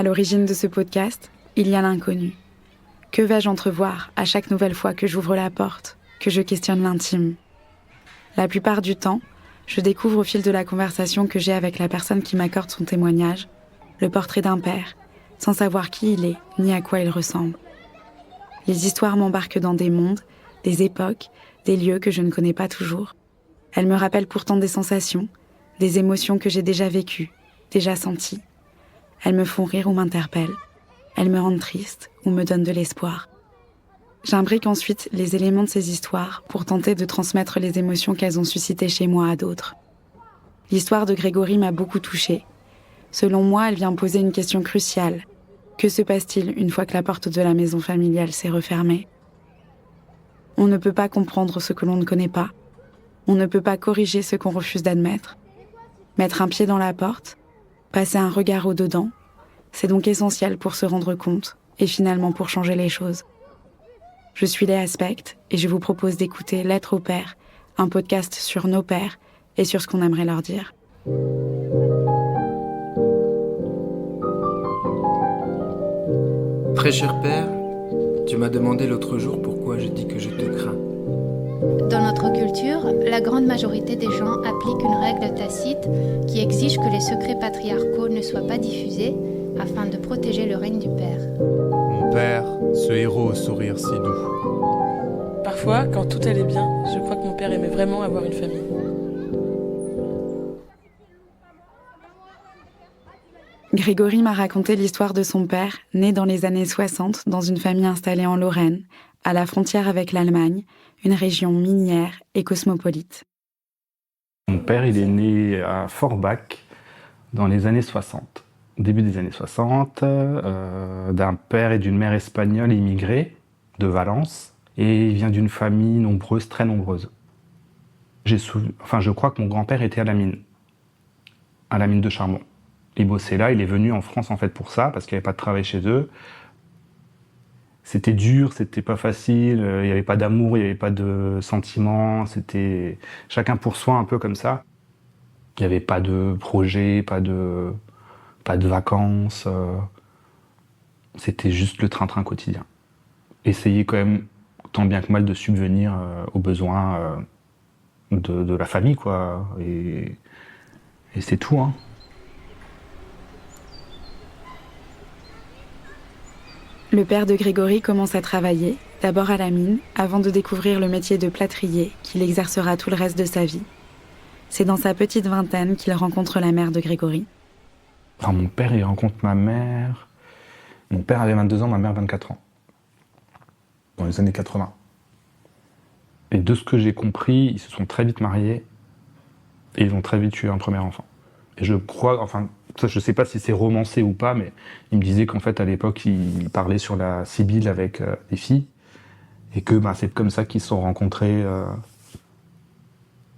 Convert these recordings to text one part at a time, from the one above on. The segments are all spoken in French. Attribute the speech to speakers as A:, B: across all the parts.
A: l'origine de ce podcast, il y a l'inconnu. Que vais-je entrevoir à chaque nouvelle fois que j'ouvre la porte, que je questionne l'intime ? La plupart du temps, je découvre au fil de la conversation que j'ai avec la personne qui m'accorde son témoignage, le portrait d'un père, sans savoir qui il est ni à quoi il ressemble. Les histoires m'embarquent dans des mondes, des époques, des lieux que je ne connais pas toujours. Elles me rappellent pourtant des sensations, des émotions que j'ai déjà vécues, déjà senties. Elles me font rire ou m'interpellent. Elles me rendent triste ou me donnent de l'espoir. J'imbrique ensuite les éléments de ces histoires pour tenter de transmettre les émotions qu'elles ont suscitées chez moi à d'autres. L'histoire de Grégory m'a beaucoup touchée. Selon moi, elle vient poser une question cruciale. Que se passe-t-il une fois que la porte de la maison familiale s'est refermée ? On ne peut pas comprendre ce que l'on ne connaît pas. On ne peut pas corriger ce qu'on refuse d'admettre. Mettre un pied dans la porte, passer un regard au-dedans, c'est donc essentiel pour se rendre compte et finalement pour changer les choses. Je suis Léa Specht et je vous propose d'écouter Lettre au père, un podcast sur nos pères et sur ce qu'on aimerait leur dire.
B: Très cher père, tu m'as demandé l'autre jour pourquoi je dis que je te crains.
C: Dans notre culture, la grande majorité des gens appliquent une règle tacite qui exige que les secrets patriarcaux ne soient pas diffusés afin de protéger le règne du père.
D: Mon père, ce héros au sourire si doux.
E: Parfois, quand tout allait bien, je crois que mon père aimait vraiment avoir une famille.
A: Grégory m'a raconté l'histoire de son père, né dans les années 60 dans une famille installée en Lorraine, à la frontière avec l'Allemagne, une région minière et cosmopolite.
F: Mon père, il est né à Forbach dans les années 60. Début des années 60, d'un père et d'une mère espagnols immigrés de Valence, et il vient d'une famille nombreuse, très nombreuse. Je crois que mon grand-père était à la mine de charbon. Il bossait là, il est venu en France en fait pour ça, parce qu'il n'y avait pas de travail chez eux. C'était dur, c'était pas facile, il n'y avait pas d'amour, il n'y avait pas de sentiments, c'était chacun pour soi un peu comme ça. Il n'y avait pas de projet, pas de vacances, c'était juste le train-train quotidien. Essayer quand même, tant bien que mal, de subvenir aux besoins de la famille, quoi. Et c'est tout, hein.
A: Le père de Grégory commence à travailler, d'abord à la mine, avant de découvrir le métier de plâtrier qu'il exercera tout le reste de sa vie. C'est dans sa petite vingtaine qu'il rencontre la mère de Grégory.
F: Enfin, mon père, il rencontre ma mère. Mon père avait 22 ans, ma mère 24 ans. Dans les années 80. Et de ce que j'ai compris, ils se sont très vite mariés et ils ont très vite eu un premier enfant. Et je crois, enfin, ça, je sais pas si c'est romancé ou pas, mais il me disait qu'en fait, à l'époque, il parlait sur la Sibylle avec des filles et que c'est comme ça qu'ils se sont rencontrés.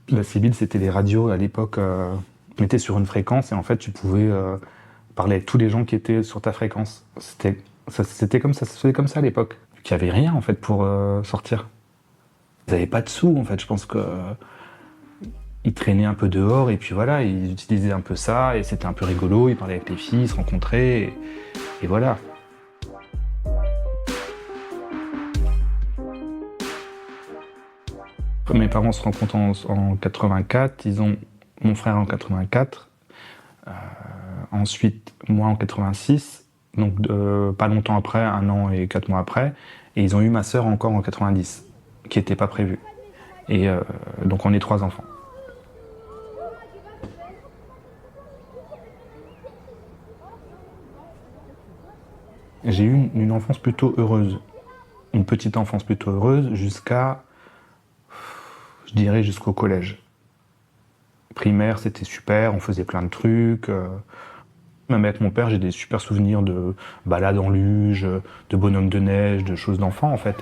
F: La Sibylle, c'était les radios à l'époque. Mettais sur une fréquence et en fait tu pouvais parler avec tous les gens qui étaient sur ta fréquence. C'était comme ça, ça se faisait comme ça à l'époque. Il n'y avait rien en fait pour sortir. Ils n'avaient pas de sous en fait, je pense que ils traînaient un peu dehors et puis voilà, ils utilisaient un peu ça et c'était un peu rigolo, ils parlaient avec les filles, ils se rencontraient et voilà. Mes parents se rencontrent en 84, ils ont mon frère en 84, ensuite moi en 86, donc pas longtemps après, 1 an et 4 mois après, et ils ont eu ma sœur encore en 90, qui n'était pas prévue. Et donc on est 3 enfants. J'ai eu une enfance plutôt heureuse, une petite enfance plutôt heureuse jusqu'à, je dirais, jusqu'au collège. Primaire, c'était super, on faisait plein de trucs. Même avec mon père, j'ai des super souvenirs de balades en luge, de bonhommes de neige, de choses d'enfants en fait.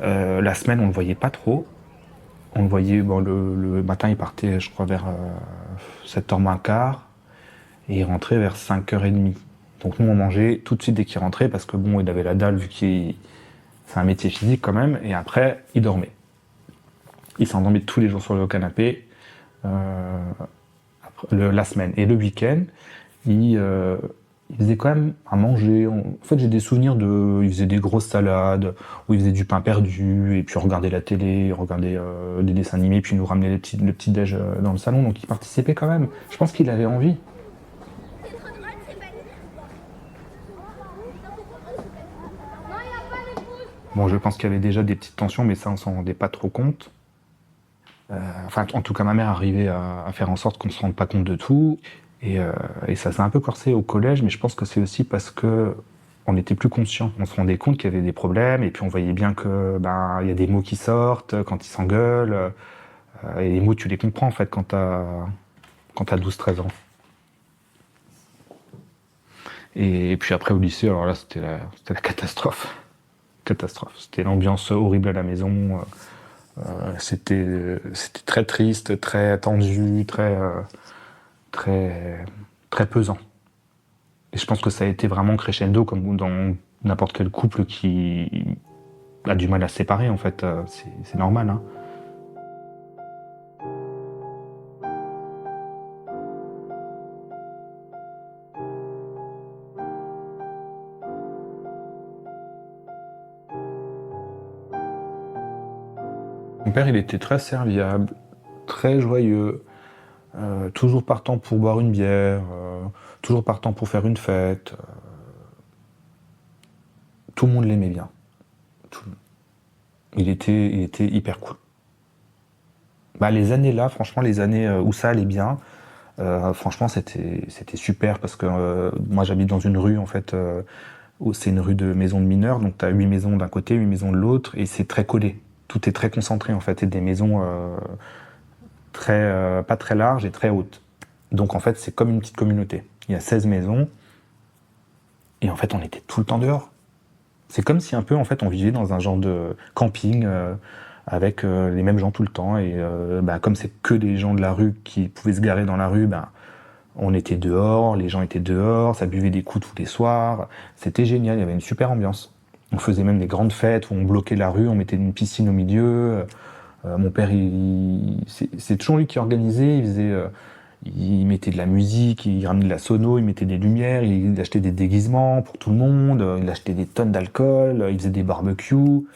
F: La semaine, on ne le voyait pas trop. On le voyait, le matin, il partait, je crois, vers 7h moins quart, et il rentrait vers 5h30. Donc nous, on mangeait tout de suite dès qu'il rentrait, parce que il avait la dalle, vu qu'il... C'est un métier physique quand même, et après, il dormait. Il s'endormait tous les jours sur le canapé. la semaine. Et le week-end, il faisait quand même à manger. En fait, j'ai des souvenirs il faisait des grosses salades, où il faisait du pain perdu, et puis on regardait la télé, on regardait des dessins animés, puis il nous ramenait le petit déj dans le salon, donc il participait quand même. Je pense qu'il avait envie. Bon, je pense qu'il y avait déjà des petites tensions, mais ça, on s'en rendait pas trop compte. Enfin, en tout cas, ma mère arrivait à faire en sorte qu'on se rende pas compte de tout. Et ça s'est un peu corsé au collège, mais je pense que c'est aussi parce que on était plus conscient. On se rendait compte qu'il y avait des problèmes, et puis on voyait bien que il y a des mots qui sortent quand ils s'engueulent. Et les mots, tu les comprends en fait quand t'as 12-13 ans. Et puis après au lycée, alors là, c'était la catastrophe. C'était l'ambiance horrible à la maison. C'était très triste, très tendu, très pesant. Et je pense que ça a été vraiment crescendo, comme dans n'importe quel couple qui a du mal à se séparer, en fait. C'est normal, hein. Mon père, il était très serviable, très joyeux, toujours partant pour boire une bière, toujours partant pour faire une fête. Tout le monde l'aimait bien. Il était hyper cool. Les années là, franchement, les années où ça allait bien, franchement, c'était super parce que moi, j'habite dans une rue, en fait, où c'est une rue de maisons de mineurs, donc tu as 8 maisons d'un côté, 8 maisons de l'autre, et c'est très collé. Tout est très concentré, en fait, et des maisons pas très larges et très hautes. Donc, en fait, c'est comme une petite communauté. Il y a 16 maisons, et en fait, on était tout le temps dehors. C'est comme si un peu, en fait, on vivait dans un genre de camping avec les mêmes gens tout le temps. Et comme c'est que des gens de la rue qui pouvaient se garer dans la rue, on était dehors, les gens étaient dehors, ça buvait des coups tous les soirs. C'était génial, il y avait une super ambiance. On faisait même des grandes fêtes où on bloquait la rue, on mettait une piscine au milieu. Mon père, c'est toujours lui qui organisait, il mettait de la musique, il ramenait de la sono, il mettait des lumières, il achetait des déguisements pour tout le monde, il achetait des tonnes d'alcool, il faisait des barbecues.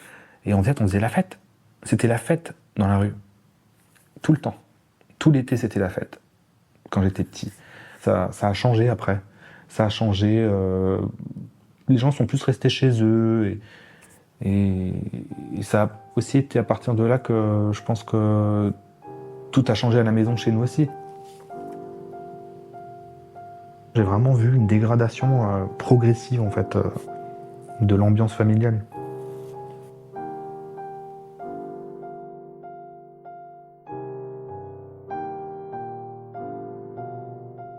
F: Et en fait, on faisait la fête. C'était la fête dans la rue. Tout le temps. Tout l'été, c'était la fête. Quand j'étais petit. Ça a changé après. Ça a changé. Les gens sont plus restés chez eux. Et ça a aussi été à partir de là que je pense que tout a changé à la maison chez nous aussi. J'ai vraiment vu une dégradation progressive, en fait, de l'ambiance familiale.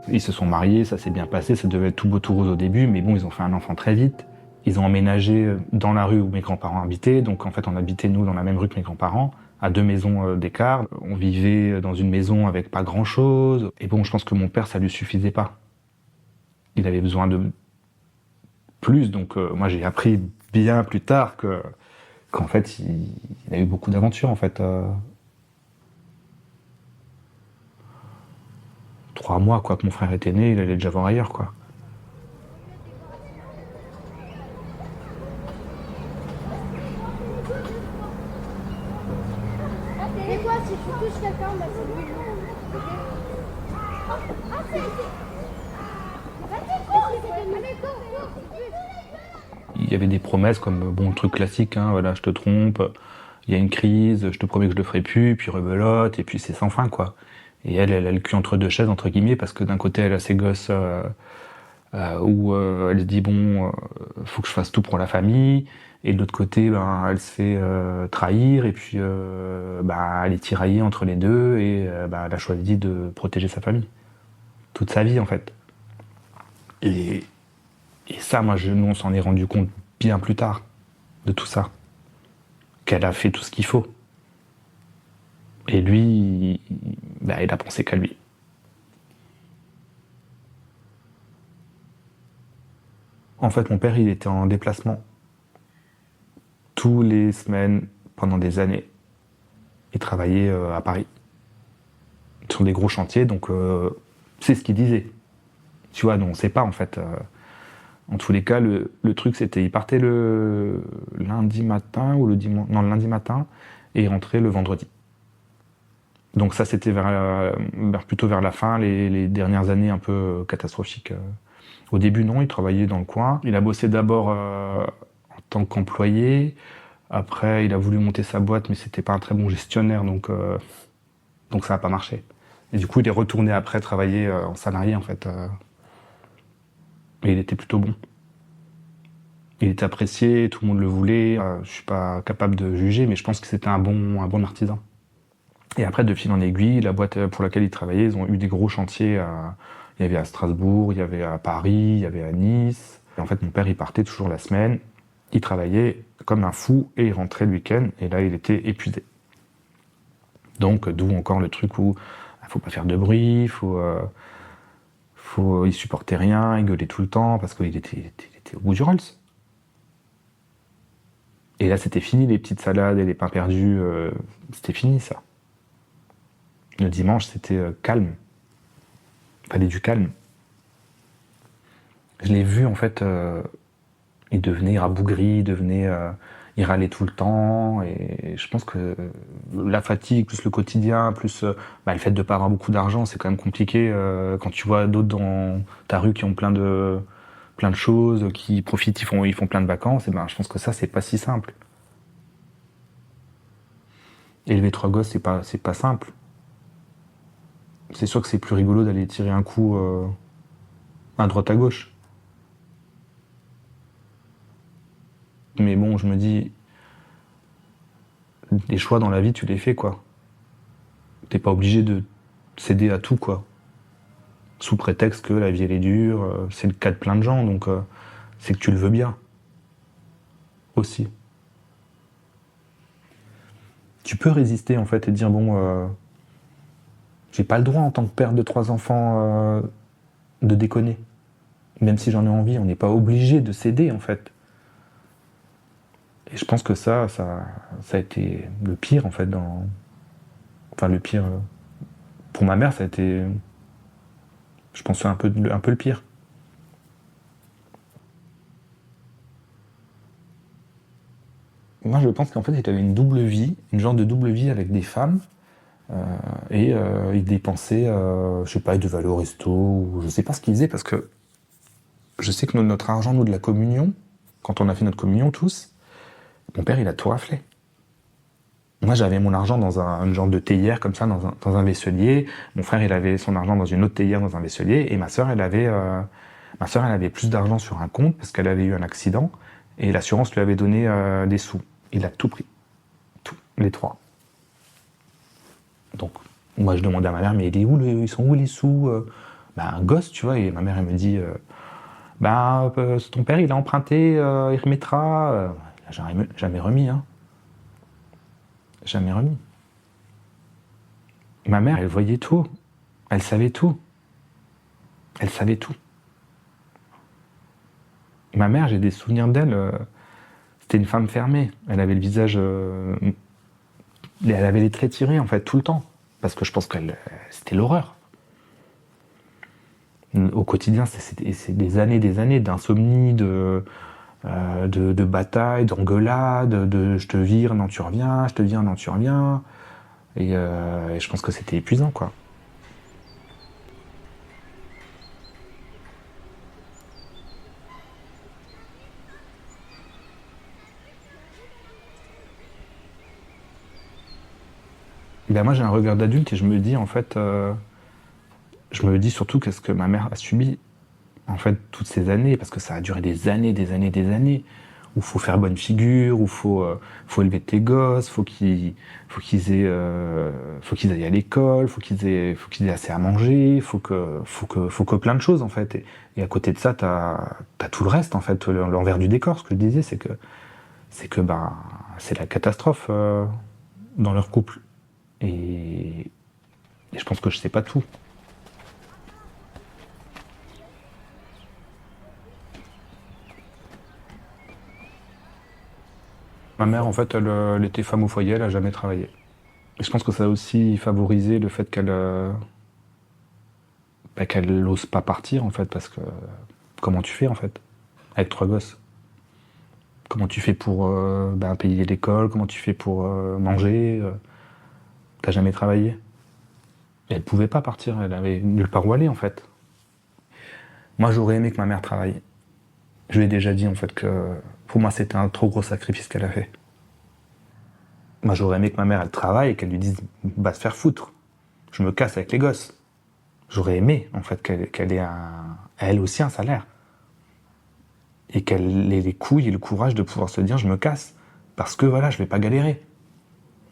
F: Ils se sont mariés, ça s'est bien passé, ça devait être tout beau tout rose au début, mais bon, ils ont fait un enfant très vite. Ils ont emménagé dans la rue où mes grands-parents habitaient, donc en fait on habitait nous dans la même rue que mes grands-parents, à 2 maisons d'écart. On vivait dans une maison avec pas grand-chose, et bon, je pense que mon père, ça lui suffisait pas. Il avait besoin de plus, donc moi j'ai appris bien plus tard qu'en fait il a eu beaucoup d'aventures, en fait. 3 mois, quoi, que mon frère était né, il allait déjà voir ailleurs, quoi.
G: Et quoi, si tu touches quelqu'un, c'est lui.
F: Il y avait des promesses comme, bon, le truc classique, hein, voilà, je te trompe, il y a une crise, je te promets que je le ferai plus, puis rebelote, et puis c'est sans fin, quoi. Et elle a le cul entre 2 chaises, entre guillemets, parce que d'un côté, elle a ses gosses où elle se dit, bon, faut que je fasse tout pour la famille, et de l'autre côté, elle se fait trahir, et puis elle est tiraillée entre les deux, et elle a choisi de protéger sa famille. Toute sa vie, en fait. Et ça, nous, on s'en est rendu compte bien plus tard, de tout ça. Qu'elle a fait tout ce qu'il faut. Et lui, il a pensé qu'à lui. En fait, mon père, il était en déplacement tous les semaines pendant des années. Il travaillait à Paris, sur des gros chantiers, donc C'est ce qu'il disait. Tu vois, non, on sait pas en fait. En tous les cas, le truc c'était, il partait le lundi matin ou le dimanche, non, le lundi matin, et il rentrait le vendredi. Donc ça c'était plutôt vers la fin, les dernières années un peu catastrophiques. Au début non, il travaillait dans le coin. Il a bossé d'abord en tant qu'employé. Après, il a voulu monter sa boîte, mais c'était pas un très bon gestionnaire, donc ça n'a pas marché. Et du coup, il est retourné après travailler en salarié en fait. Et il était plutôt bon. Il était apprécié, tout le monde le voulait. Je suis pas capable de juger, mais je pense que c'était un bon artisan. Et après, de fil en aiguille, la boîte pour laquelle il travaillait, ils ont eu des gros chantiers. Il y avait à Strasbourg, il y avait à Paris, il y avait à Nice. Et en fait, mon père, il partait toujours la semaine. Il travaillait comme un fou et il rentrait le week-end. Et là, il était épuisé. Donc, d'où encore le truc où il faut pas faire de bruit, il supportait rien, il gueulait tout le temps parce qu'il était au bout du Rolls. Et là, c'était fini, les petites salades et les pains perdus. C'était fini, ça. Le dimanche, c'était calme. Il fallait du calme. Je l'ai vu, en fait, il devenait rabougri, il râlait tout le temps. Et je pense que la fatigue, plus le quotidien, plus le fait de ne pas avoir beaucoup d'argent, c'est quand même compliqué. Quand tu vois d'autres dans ta rue qui ont plein de choses, qui profitent, ils font plein de vacances, et je pense que ça, c'est pas si simple. Élever 3 gosses, c'est pas simple. C'est sûr que c'est plus rigolo d'aller tirer un coup à droite à gauche. Mais bon, je me dis, les choix dans la vie, tu les fais, quoi. T'es pas obligé de céder à tout, quoi. Sous prétexte que la vie, elle est dure, c'est le cas de plein de gens, donc c'est que tu le veux bien. Aussi. Tu peux résister, en fait, et dire, bon, j'ai pas le droit, en tant que père de 3 enfants, de déconner. Même si j'en ai envie, on n'est pas obligé de céder, en fait. Et je pense que ça a été le pire, en fait, Enfin, le pire... Pour ma mère, ça a été... Je pense un peu le pire. Moi, je pense qu'en fait, il avait une double vie, une genre de double vie avec des femmes. Il dépensait, je sais pas, il devait aller au resto, ou je sais pas ce qu'il faisait, parce que je sais que notre argent, nous, de la communion, quand on a fait notre communion tous, mon père, il a tout raflé. Moi, j'avais mon argent dans une genre de théière, comme ça, dans un vaisselier. Mon frère, il avait son argent dans une autre théière, dans un vaisselier. Et ma sœur, elle avait plus d'argent sur un compte, parce qu'elle avait eu un accident, et l'assurance lui avait donné des sous. Il a tout pris. Tout. Les 3. Donc, moi, je demandais à ma mère, mais ils sont où les sous un gosse, tu vois, et ma mère, elle me dit, ton père, il a emprunté, il remettra. Jamais remis, hein. Jamais remis. Ma mère, elle voyait tout. Elle savait tout. Elle savait tout. Ma mère, j'ai des souvenirs d'elle. C'était une femme fermée. Elle avait le visage... elle avait les traits tirés, en fait, tout le temps. Parce que je pense que c'était l'horreur. Au quotidien, c'est des années d'insomnie, de bataille, d'engueulade, de je te vire, non tu reviens, je te vire, non tu reviens. Et je pense que c'était épuisant, quoi. Moi j'ai un regard d'adulte et je me dis en fait, je me dis surtout qu'est-ce que ma mère a subi en fait toutes ces années, parce que ça a duré des années, où faut faire bonne figure, où faut élever tes gosses, faut qu'ils aillent à l'école, faut qu'ils aient assez à manger, faut que plein de choses en fait. Et à côté de ça, t'as tout le reste en fait, l'envers du décor. Ce que je disais, c'est que c'est la catastrophe dans leur couple. Et je pense que je sais pas tout. Ma mère, en fait, elle était femme au foyer, elle a jamais travaillé. Et je pense que ça a aussi favorisé le fait qu'elle n'ose pas partir en fait, parce que comment tu fais en fait avec 3 gosses? Comment tu fais pour payer l'école? Comment tu fais pour manger? T'as jamais travaillé? Et elle pouvait pas partir, elle avait nulle part où aller en fait. Moi j'aurais aimé que ma mère travaille. Je lui ai déjà dit en fait que pour moi c'était un trop gros sacrifice qu'elle a fait. Moi j'aurais aimé que ma mère elle travaille et qu'elle lui dise se faire foutre. Je me casse avec les gosses. J'aurais aimé en fait qu'elle ait elle aussi un salaire. Et qu'elle ait les couilles et le courage de pouvoir se dire je me casse. Parce que voilà, je vais pas galérer.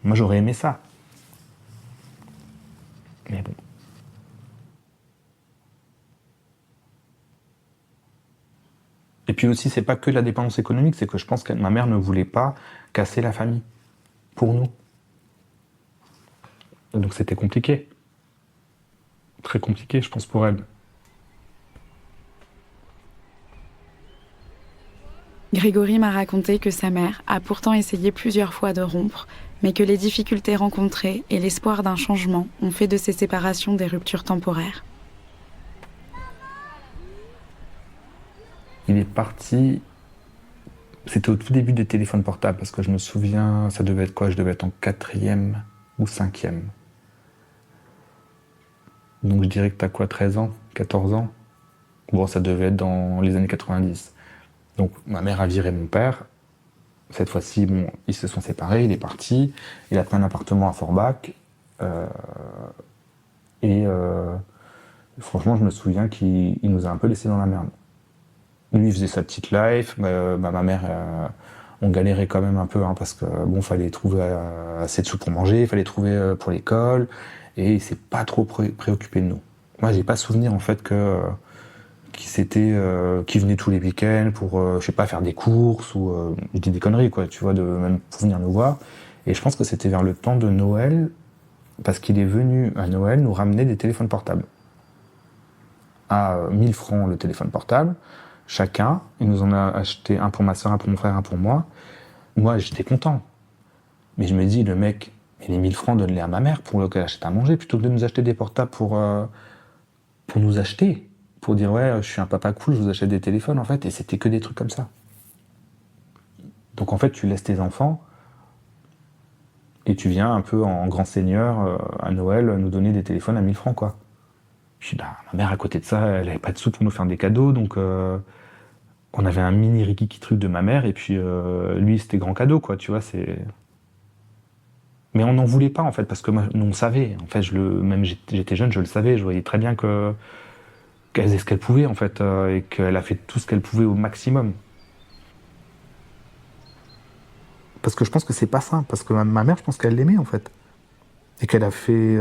F: Moi j'aurais aimé ça. Mais bon. Et puis aussi, c'est pas que la dépendance économique, c'est que je pense que ma mère ne voulait pas casser la famille. Pour nous. Donc c'était compliqué. Très compliqué, je pense, pour elle.
A: Grégory m'a raconté que sa mère a pourtant essayé plusieurs fois de rompre, mais que les difficultés rencontrées et l'espoir d'un changement ont fait de ces séparations des ruptures temporaires.
F: Il est parti, c'était au tout début des téléphones portables, parce que je me souviens, ça devait être quoi? Je devais être en 4e ou 5e. Donc je dirais que t'as quoi, 13 ans, 14 ans? Bon, ça devait être dans les années 90. Donc ma mère a viré mon père. Cette fois-ci, bon, ils se sont séparés, il est parti. Il a pris un appartement à Forbach. Franchement, je me souviens qu'il nous a un peu laissé dans la merde. Lui, il faisait sa petite life. Ma mère, on galérait quand même un peu, hein, parce que bon, fallait trouver assez de sous pour manger, il fallait trouver pour l'école, et il s'est pas trop préoccupé de nous. Moi, j'ai pas souvenir en fait qu'il venait tous les week-ends pour, je sais pas, faire des courses ou je dis des conneries quoi, tu vois, même pour venir nous voir. Et je pense que c'était vers le temps de Noël, parce qu'il est venu à Noël nous ramener des téléphones portables. À 1000 francs le téléphone portable. Chacun, il nous en a acheté un pour ma soeur, un pour mon frère, un pour moi. Moi, j'étais content. Mais je me dis, le mec, les 1000 francs, donne-les à ma mère pour qu'elle achète à manger, plutôt que de nous acheter des portables pour nous acheter. Pour dire, ouais, je suis un papa cool, je vous achète des téléphones, en fait. Et c'était que des trucs comme ça. Donc, en fait, tu laisses tes enfants et tu viens un peu en grand seigneur à Noël nous donner des téléphones à 1000 francs, quoi. Puis, ma mère, à côté de ça, elle avait pas de sous pour nous faire des cadeaux, donc on avait un mini rikiki truc de ma mère, et puis lui, c'était grand cadeau, quoi, tu vois, c'est... Mais on n'en voulait pas, en fait, parce que nous, on savait, en fait, même j'étais jeune, je le savais, je voyais très bien qu'elle faisait ce qu'elle pouvait, en fait, et qu'elle a fait tout ce qu'elle pouvait au maximum. Parce que je pense que c'est pas ça, parce que ma mère, je pense qu'elle l'aimait, en fait. Et qu'elle a fait...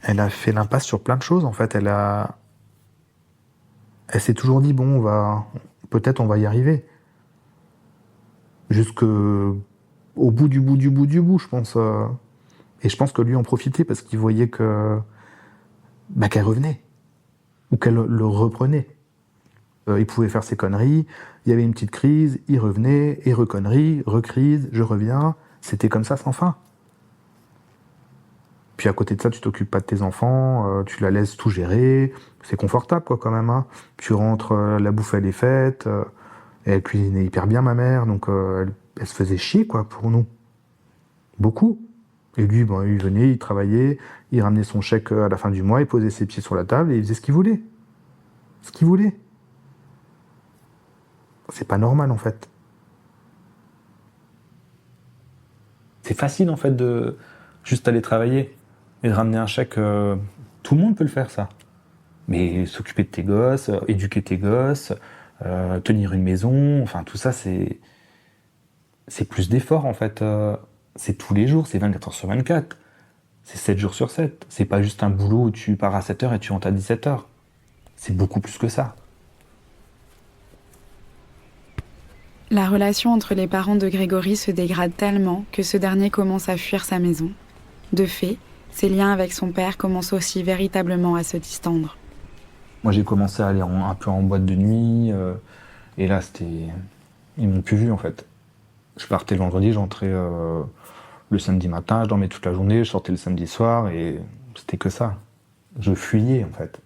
F: Elle a fait l'impasse sur plein de choses, en fait. Elle s'est toujours dit, bon, peut-être on va y arriver. Jusqu'au bout du bout, je pense. Et je pense que lui en profitait parce qu'il voyait qu'elle revenait. Ou qu'elle le reprenait. Il pouvait faire ses conneries, il y avait une petite crise, il revenait, et reconnerie, recrise, je reviens. C'était comme ça sans fin. Puis à côté de ça, tu t'occupes pas de tes enfants, tu la laisses tout gérer, c'est confortable quoi quand même. Hein. Tu rentres, la bouffe elle est faite, et elle cuisinait hyper bien ma mère, donc elle se faisait chier quoi pour nous. Beaucoup. Et lui, il venait, il travaillait, il ramenait son chèque à la fin du mois, il posait ses pieds sur la table et il faisait ce qu'il voulait. Ce qu'il voulait. C'est pas normal en fait. C'est facile en fait de juste aller travailler. Et de ramener un chèque, tout le monde peut le faire ça. Mais s'occuper de tes gosses, éduquer tes gosses, tenir une maison, enfin tout ça c'est plus d'efforts en fait. C'est tous les jours, c'est 24 heures sur 24. C'est 7 jours sur 7. C'est pas juste un boulot où tu pars à 7 heures et tu rentres à 17 heures. C'est beaucoup plus que ça.
A: La relation entre les parents de Grégory se dégrade tellement que ce dernier commence à fuir sa maison. De fait, ses liens avec son père commencent aussi véritablement à se distendre.
F: Moi, j'ai commencé à aller un peu en boîte de nuit, et là, ils m'ont plus vu, en fait. Je partais le vendredi, j'entrais le samedi matin, je dormais toute la journée, je sortais le samedi soir, et c'était que ça. Je fuyais, en fait.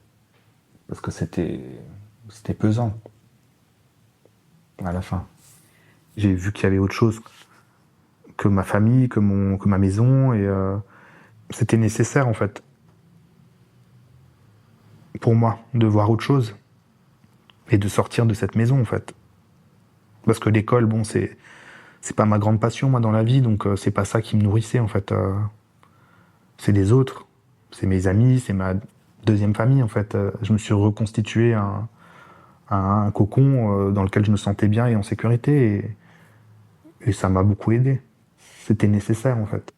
F: parce que c'était pesant à la fin. J'ai vu qu'il y avait autre chose que ma famille, que ma maison, et c'était nécessaire en fait pour moi de voir autre chose et de sortir de cette maison en fait. Parce que l'école, bon, c'est pas ma grande passion moi dans la vie, donc c'est pas ça qui me nourrissait en fait. C'est les autres, c'est mes amis, c'est ma deuxième famille en fait. Je me suis reconstitué un cocon dans lequel je me sentais bien et en sécurité, et ça m'a beaucoup aidé. C'était nécessaire en fait.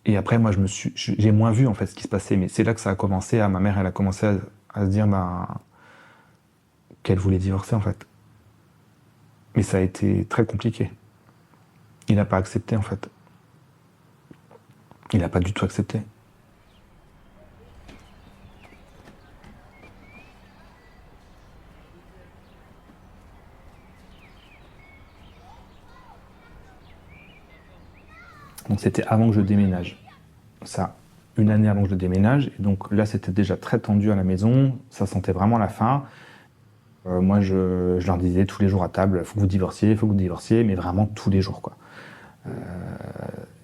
F: Et après moi j'ai moins vu en fait ce qui se passait, mais c'est là que ça a commencé. Ma mère elle a commencé à se dire qu'elle voulait divorcer en fait. Mais ça a été très compliqué. Il n'a pas accepté en fait. Il n'a pas du tout accepté. Donc c'était avant que je déménage. Ça, une année avant que je déménage. Et donc là, c'était déjà très tendu à la maison. Ça sentait vraiment la fin. Moi, je leur disais tous les jours à table, faut que vous divorciez, mais vraiment tous les jours, quoi.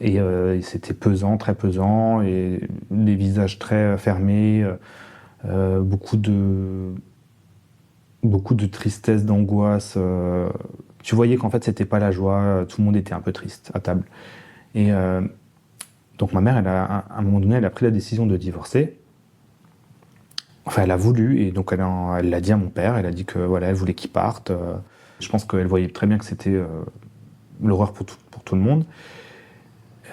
F: Et c'était pesant, très pesant, et des visages très fermés, beaucoup de tristesse, d'angoisse. Tu voyais qu'en fait, c'était pas la joie. Tout le monde était un peu triste à table. Et donc ma mère, à un moment donné, elle a pris la décision de divorcer. Enfin, elle a voulu, et donc elle l'a dit à mon père. Elle a dit que voilà, elle voulait qu'il parte. Je pense qu'elle voyait très bien que c'était l'horreur pour tout le monde.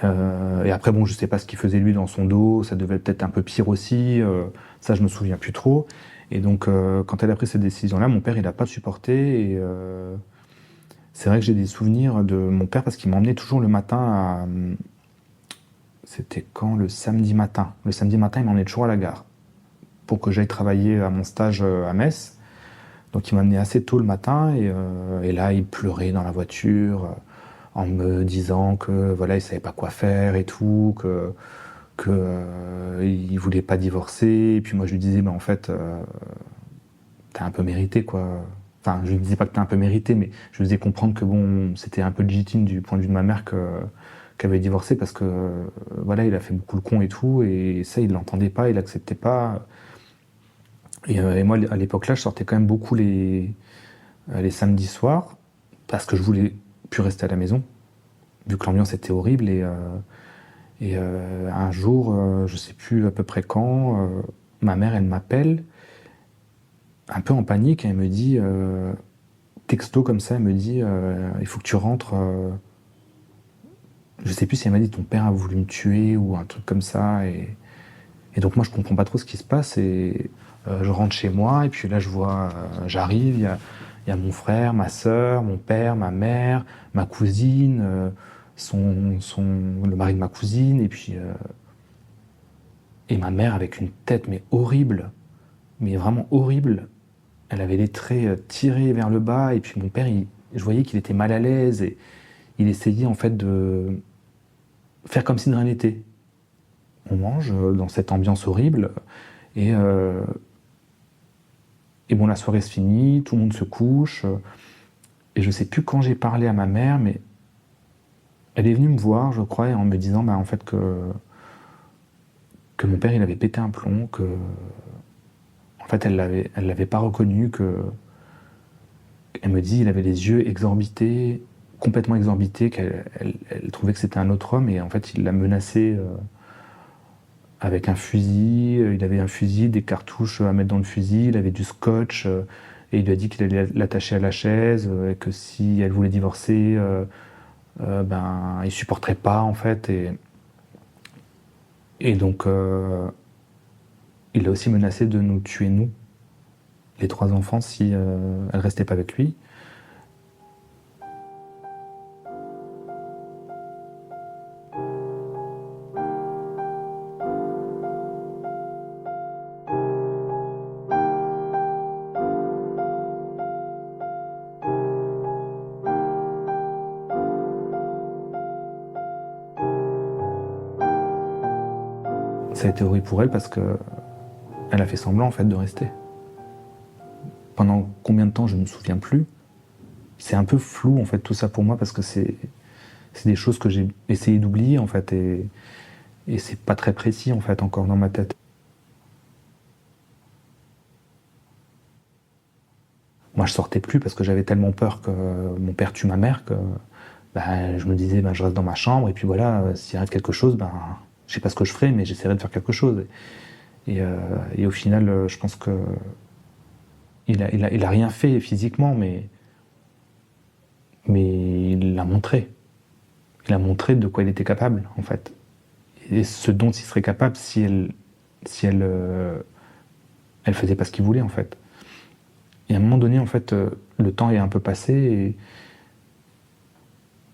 F: Et après, bon, je sais pas ce qu'il faisait lui dans son dos. Ça devait peut-être un peu pire aussi. Ça, je me souviens plus trop. Et donc, quand elle a pris cette décision-là, mon père, il a pas supporté. Et c'est vrai que j'ai des souvenirs de mon père parce qu'il m'emmenait toujours le matin C'était quand? Le samedi matin. Le samedi matin, il m'emmenait toujours à la gare pour que j'aille travailler à mon stage à Metz. Donc il m'amenait assez tôt le matin, et là, il pleurait dans la voiture en me disant que voilà, il savait pas quoi faire et tout, il voulait pas divorcer. Et puis moi, je lui disais, en fait, t'as un peu mérité, quoi. Enfin, je lui disais pas que t'as un peu mérité, mais je lui faisais comprendre que bon, c'était un peu légitime du point de vue de ma mère qu'elle avait divorcé, parce que voilà, il a fait beaucoup le con et tout, et ça, il l'entendait pas, il l'acceptait pas. Et moi, à l'époque-là, je sortais quand même beaucoup les samedis soirs, parce que je voulais plus rester à la maison, vu que l'ambiance était horrible. Et un jour, je sais plus à peu près quand, ma mère, elle m'appelle, un peu en panique, et elle me dit, texto comme ça, elle me dit, il faut que tu rentres. Je sais plus si elle m'a dit, ton père a voulu me tuer, ou un truc comme ça. Et donc moi, je comprends pas trop ce qui se passe, et je rentre chez moi, et puis là, je vois, j'arrive, il y a mon frère, ma sœur, mon père, ma mère, ma cousine, le mari de ma cousine, et puis et ma mère avec une tête mais horrible, mais vraiment horrible. Elle avait les traits tirés vers le bas, et puis mon père, je voyais qu'il était mal à l'aise, et il essayait en fait de faire comme si de rien n'était. On mange dans cette ambiance horrible, et bon, la soirée se finit, tout le monde se couche, et je sais plus quand j'ai parlé à ma mère, mais elle est venue me voir, je crois, en me disant en fait que mon père, il avait pété un plomb, que en fait elle l'avait pas reconnu, elle me dit il avait les yeux exorbités, complètement exorbités, qu'elle trouvait que c'était un autre homme, et en fait il l'a menacé avec un fusil. Il avait un fusil, des cartouches à mettre dans le fusil, il avait du scotch, et il lui a dit qu'il allait l'attacher à la chaise, et que si elle voulait divorcer, il supporterait pas en fait, et donc il a aussi menacé de nous tuer, nous, les 3 enfants, si elle restait pas avec lui. Ça a été horrible pour elle, parce que elle a fait semblant en fait de rester. Pendant combien de temps, je ne me souviens plus. C'est un peu flou, en fait, tout ça pour moi, parce que c'est des choses que j'ai essayé d'oublier, en fait, et c'est pas très précis, en fait, encore dans ma tête. Moi, je sortais plus parce que j'avais tellement peur que mon père tue ma mère que je me disais, je reste dans ma chambre, et puis voilà, s'il arrive quelque chose, je sais pas ce que je ferai, mais j'essaierai de faire quelque chose. Et au final, je pense que il a rien fait physiquement, mais il l'a montré. Il a montré de quoi il était capable, en fait. Et ce dont il serait capable si elle faisait pas ce qu'il voulait, en fait. Et à un moment donné, en fait, le temps est un peu passé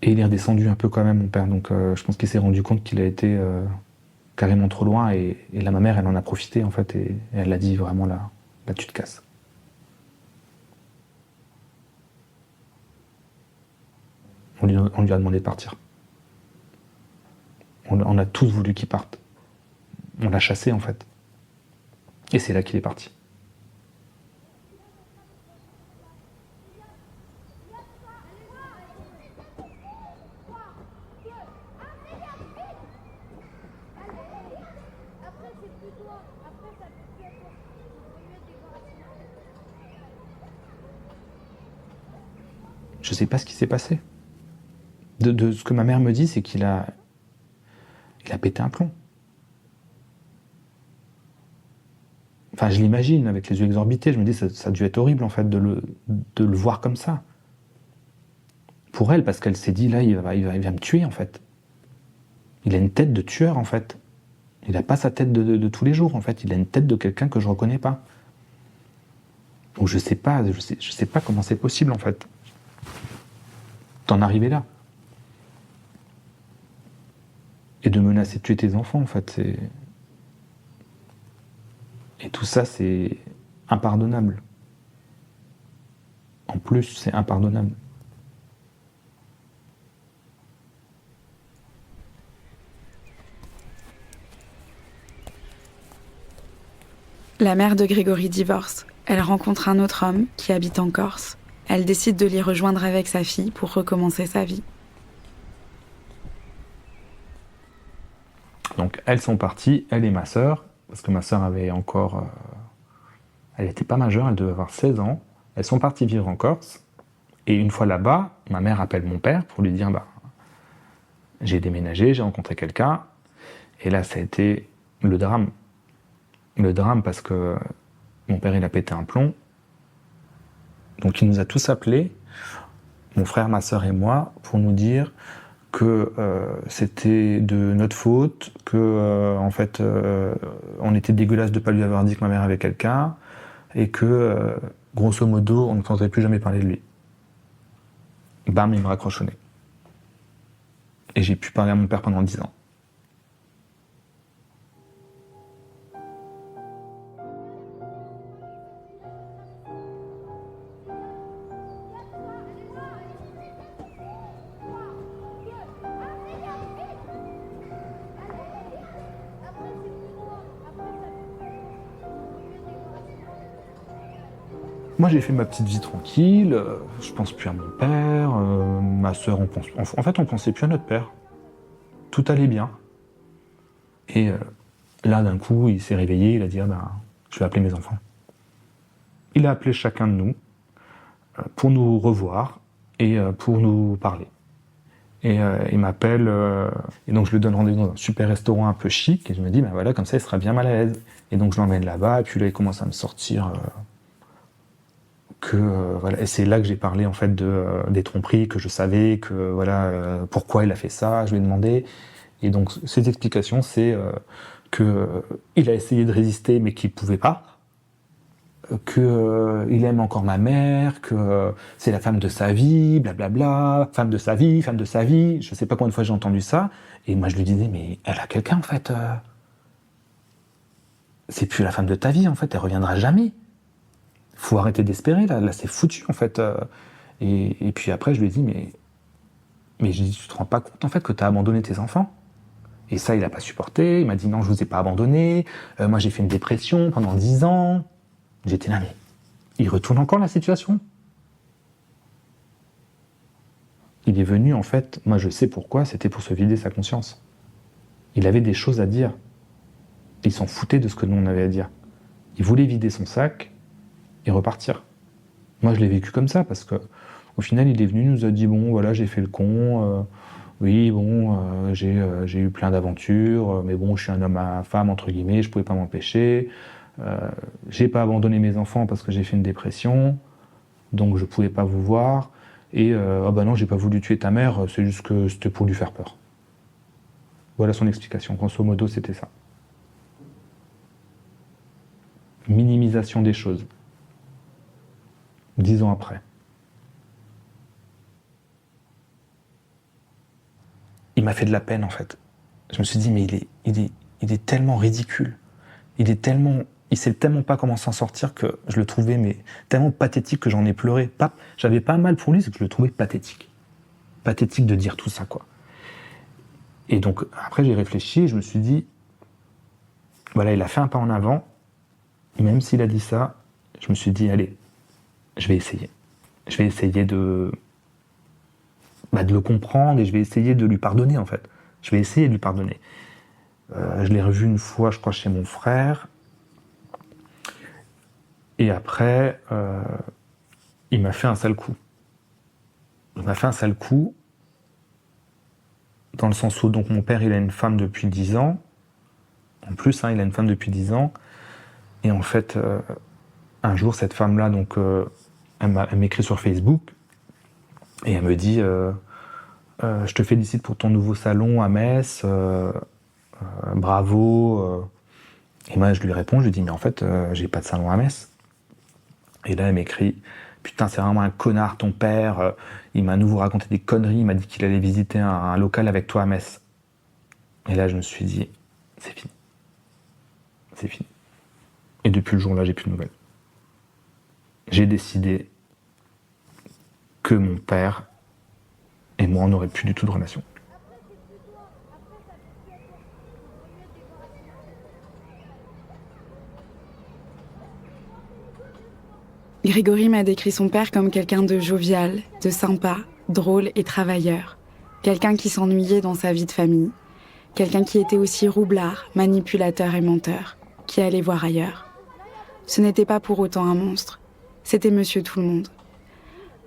F: et il est redescendu un peu quand même, mon père. Donc je pense qu'il s'est rendu compte qu'il a été carrément trop loin et là, ma mère, elle en a profité, en fait, et elle a dit vraiment là, tu te casses. On lui a demandé de partir. On a tous voulu qu'il parte. On l'a chassé, en fait. Et c'est là qu'il est parti. Je sais pas ce qui s'est passé. De ce que ma mère me dit, c'est qu'il a pété un plomb. Enfin, je l'imagine avec les yeux exorbités. Je me dis, ça a dû être horrible, en fait, de le voir comme ça. Pour elle, parce qu'elle s'est dit, là, il va me tuer, en fait. Il a une tête de tueur, en fait. Il n'a pas sa tête de tous les jours, en fait. Il a une tête de quelqu'un que je reconnais pas. Donc je sais pas comment c'est possible, en fait, d'en arriver là. Et de menacer de tuer tes enfants, en fait, Et tout ça, c'est impardonnable. En plus, c'est impardonnable.
A: La mère de Grégory divorce. Elle rencontre un autre homme qui habite en Corse. Elle décide de l'y rejoindre avec sa fille pour recommencer sa vie.
F: Donc elles sont parties, elle et ma sœur, parce que ma sœur avait encore... elle n'était pas majeure, elle devait avoir 16 ans. Elles sont parties vivre en Corse. Et une fois là-bas, ma mère appelle mon père pour lui dire j'ai déménagé, j'ai rencontré quelqu'un. Et là, ça a été le drame. Le drame parce que mon père, il a pété un plomb. Donc il nous a tous appelés, mon frère, ma sœur et moi, pour nous dire que c'était de notre faute, que en fait on était dégueulasse de ne pas lui avoir dit que ma mère avait quelqu'un, et que grosso modo on ne entendrait plus jamais parler de lui. Bam, il me raccroche au nez. Et j'ai pu parler à mon père pendant 10 ans. Moi, j'ai fait ma petite vie tranquille, je pense plus à mon père, ma sœur, en fait, on pensait plus à notre père. Tout allait bien. Et là, d'un coup, il s'est réveillé, il a dit je vais appeler mes enfants. Il a appelé chacun de nous pour nous revoir et pour nous parler. Et il m'appelle, et donc je lui donne rendez-vous dans un super restaurant un peu chic, et je me dis, voilà, comme ça, il sera bien mal à l'aise. Et donc je l'emmène là-bas, et puis là, il commence à me sortir... voilà. Et c'est là que j'ai parlé en fait des tromperies, que je savais que pourquoi il a fait ça, je lui ai demandé. Et donc ses explications, c'est qu'il a essayé de résister mais qu'il pouvait pas, qu'il aime encore ma mère, que c'est la femme de sa vie, blablabla, femme de sa vie, je sais pas combien de fois j'ai entendu ça. Et moi je lui disais, mais elle a quelqu'un en fait, c'est plus la femme de ta vie en fait, elle reviendra jamais. Faut arrêter d'espérer, là c'est foutu en fait. Et puis après je lui ai dit, mais je lui ai dit, tu te rends pas compte en fait que t'as abandonné tes enfants? Et ça il a pas supporté, il m'a dit non, je vous ai pas abandonné, moi j'ai fait une dépression pendant 10 ans. J'étais là, mais il retourne encore la situation. Il est venu, en fait, moi je sais pourquoi, c'était pour se vider sa conscience. Il avait des choses à dire. Il s'en foutait de ce que nous on avait à dire. Il voulait vider son sac et repartir. Moi je l'ai vécu comme ça, parce que au final il est venu, il nous a dit bon voilà j'ai fait le con, oui bon j'ai eu plein d'aventures, mais bon je suis un homme à femme entre guillemets, je pouvais pas m'empêcher, j'ai pas abandonné mes enfants parce que j'ai fait une dépression, donc je pouvais pas vous voir, et ah bah non j'ai pas voulu tuer ta mère, c'est juste que c'était pour lui faire peur. Voilà son explication, grosso modo c'était ça. Minimisation des choses. 10 ans après. Il m'a fait de la peine en fait. Je me suis dit mais il est tellement ridicule. Il sait tellement pas comment s'en sortir que je le trouvais mais tellement pathétique que j'en ai pleuré. J'avais pas mal pour lui, c'est que je le trouvais pathétique. Pathétique de dire tout ça quoi. Et donc après j'ai réfléchi et je me suis dit voilà, il a fait un pas en avant. Et même s'il a dit ça, je me suis dit allez, je vais essayer. Je vais essayer de le comprendre et je vais essayer de lui pardonner en fait. Je vais essayer de lui pardonner. Je l'ai revu une fois, je crois, chez mon frère. Et après, il m'a fait un sale coup. Il m'a fait un sale coup dans le sens où donc mon père, il a une femme depuis 10 ans. En plus, il a une femme depuis 10 ans. Et en fait, un jour, cette femme-là, donc, elle m'écrit sur Facebook et elle me dit je te félicite pour ton nouveau salon à Metz, bravo. Et moi, je lui réponds, je lui dis mais en fait, j'ai pas de salon à Metz. Et là, elle m'écrit putain, c'est vraiment un connard ton père, il m'a à nouveau raconté des conneries, il m'a dit qu'il allait visiter un local avec toi à Metz. Et là, je me suis dit c'est fini. C'est fini. Et depuis le jour-là, j'ai plus de nouvelles. J'ai décidé que mon père et moi, on n'aurait plus du tout de relation.
A: Grégory m'a décrit son père comme quelqu'un de jovial, de sympa, drôle et travailleur. Quelqu'un qui s'ennuyait dans sa vie de famille. Quelqu'un qui était aussi roublard, manipulateur et menteur, qui allait voir ailleurs. Ce n'était pas pour autant un monstre. C'était Monsieur Tout-le-Monde.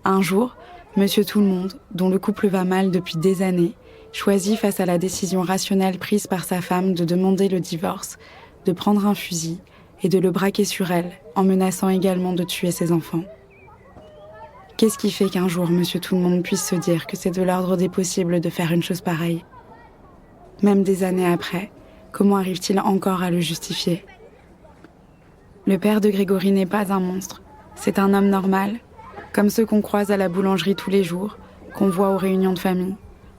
A: Un jour, Monsieur Tout-le-Monde, dont le couple va mal depuis des années, choisit face à la décision rationnelle prise par sa femme de demander le divorce, de prendre un fusil et de le braquer sur elle, en menaçant également de tuer ses enfants. Qu'est-ce qui fait qu'un jour Monsieur Tout-le-Monde puisse se dire que c'est de l'ordre des possibles de faire une chose pareille ? Même des années après, comment arrive-t-il encore à le justifier ? Le père de Grégory n'est pas un monstre, c'est un homme normal, comme ceux qu'on croise à la boulangerie tous les jours, qu'on voit aux réunions de famille,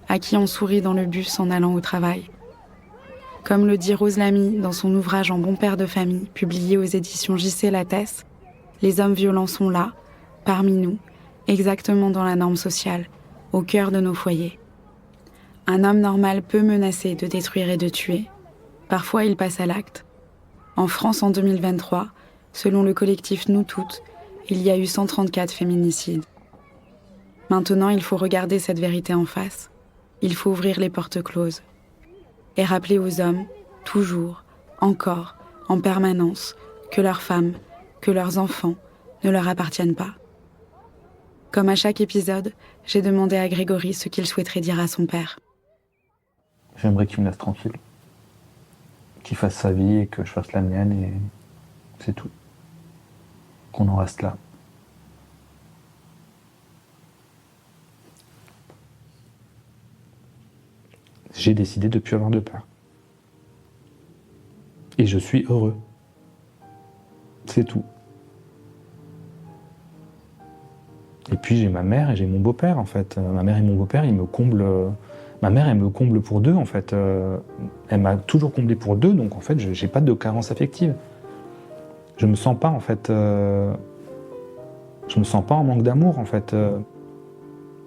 A: à qui on sourit dans le bus en allant au travail. Comme le dit Rose Lamy dans son ouvrage En bon père de famille, publié aux éditions J.C. Lattès, les hommes violents sont là, parmi nous, exactement dans la norme sociale, au cœur de nos foyers. Un homme normal peut menacer de détruire et de tuer. Parfois, il passe à l'acte. En France, en 2023, selon le collectif Nous Toutes, il y a eu 134 féminicides. Maintenant, il faut regarder cette vérité en face. Il faut ouvrir les portes closes. Et rappeler aux hommes, toujours, encore, en permanence, que leurs femmes, que leurs enfants ne leur appartiennent pas. Comme à chaque épisode, j'ai demandé à Grégory ce qu'il souhaiterait dire à son père.
F: J'aimerais qu'il me laisse tranquille. Qu'il fasse sa vie et que je fasse la mienne et c'est tout. Qu'on en reste là. J'ai décidé de ne plus avoir de peur. Et je suis heureux. C'est tout. Et puis j'ai ma mère et j'ai mon beau-père en fait. Ma mère et mon beau-père, ils me comblent. Ma mère, elle me comble pour deux en fait. Elle m'a toujours comblé pour deux, donc en fait, j'ai pas de carence affective. Je me sens pas en fait. Je me sens pas en manque d'amour en fait.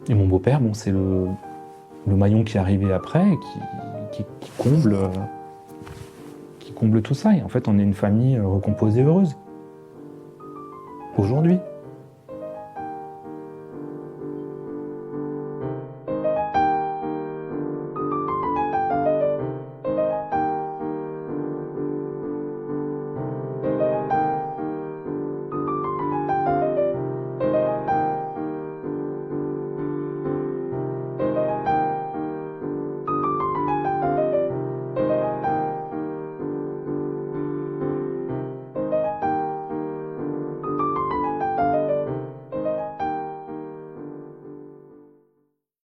F: Et mon beau-père, bon, c'est le maillon qui est arrivé après, qui comble tout ça. Et en fait, on est une famille recomposée, heureuse. aujourd'hui.